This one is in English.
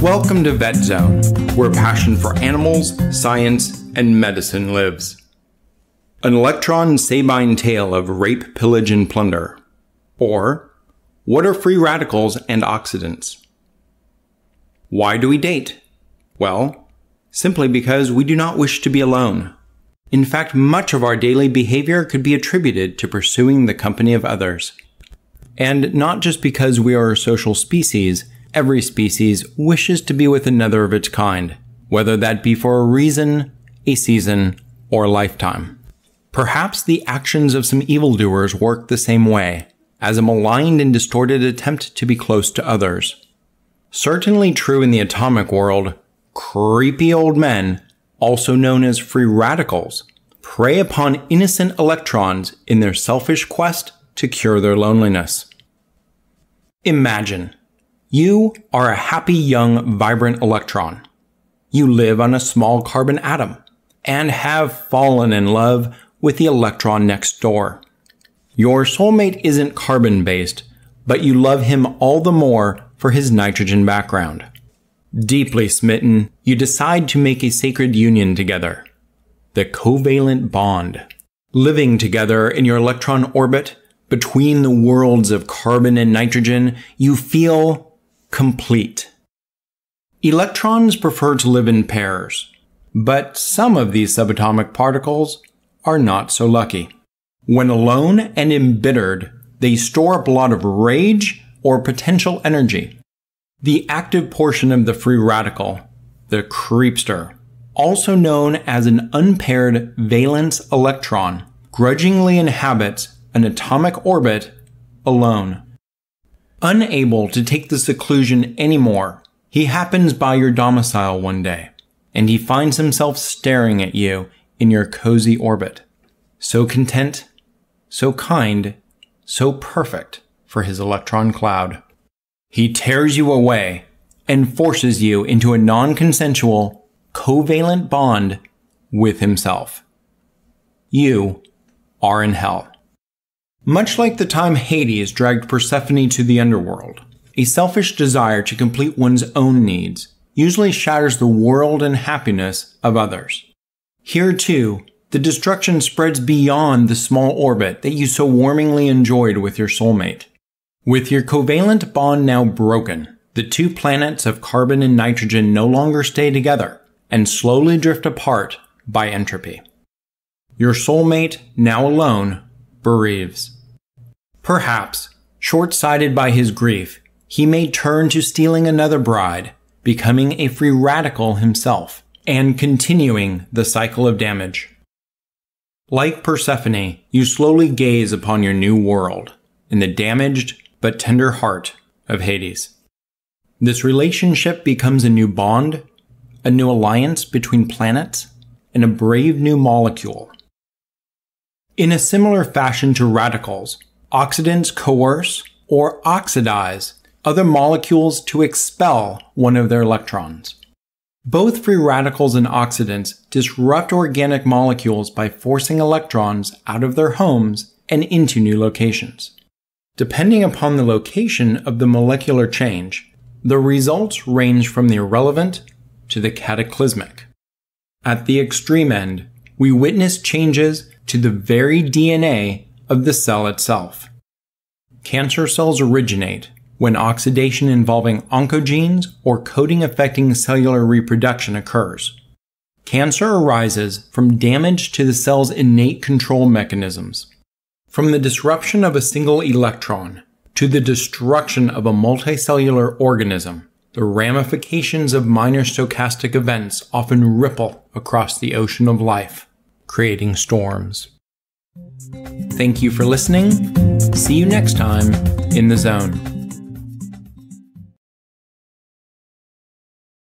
Welcome to Vet Zone, where passion for animals, science, and medicine lives. An Electron Sabine tale of rape, pillage, and plunder. Or, what are free radicals and oxidants? Why do we date? Well, simply because we do not wish to be alone. In fact, much of our daily behavior could be attributed to pursuing the company of others. And not just because we are a social species, every species wishes to be with another of its kind, whether that be for a reason, a season, or a lifetime. Perhaps the actions of some evildoers work the same way, as a maligned and distorted attempt to be close to others. Certainly true in the atomic world, creepy old men, also known as free radicals, prey upon innocent electrons in their selfish quest to cure their loneliness. Imagine, you are a happy, young, vibrant electron. You live on a small carbon atom and have fallen in love with the electron next door. Your soulmate isn't carbon-based, but you love him all the more for his nitrogen background. Deeply smitten, you decide to make a sacred union together. The covalent bond. Living together in your electron orbit, between the worlds of carbon and nitrogen, you feel complete. Electrons prefer to live in pairs, but some of these subatomic particles are not so lucky. When alone and embittered, they store up a lot of rage or potential energy. The active portion of the free radical, the creepster, also known as an unpaired valence electron, grudgingly inhabits an atomic orbit alone. Unable to take the seclusion anymore, he happens by your domicile one day, and he finds himself staring at you in your cozy orbit. So content, so kind, so perfect for his electron cloud. He tears you away and forces you into a non-consensual, covalent bond with himself. You are in hell. Much like the time Hades dragged Persephone to the underworld, a selfish desire to complete one's own needs usually shatters the world and happiness of others. Here too, the destruction spreads beyond the small orbit that you so warmingly enjoyed with your soulmate. With your covalent bond now broken, the two planets of carbon and nitrogen no longer stay together and slowly drift apart by entropy. Your soulmate, now alone, bereaves. Perhaps, short-sighted by his grief, he may turn to stealing another bride, becoming a free radical himself, and continuing the cycle of damage. Like Persephone, you slowly gaze upon your new world, in the damaged but tender heart of Hades. This relationship becomes a new bond, a new alliance between planets, and a brave new molecule. In a similar fashion to radicals, oxidants coerce or oxidize other molecules to expel one of their electrons. Both free radicals and oxidants disrupt organic molecules by forcing electrons out of their homes and into new locations. Depending upon the location of the molecular change, the results range from the irrelevant to the cataclysmic. At the extreme end, we witness changes to the very DNA of the cell itself. Cancer cells originate when oxidation involving oncogenes or coding affecting cellular reproduction occurs. Cancer arises from damage to the cell's innate control mechanisms. From the disruption of a single electron to the destruction of a multicellular organism, the ramifications of minor stochastic events often ripple across the ocean of life, creating storms. Thank you for listening. See you next time in the Zone.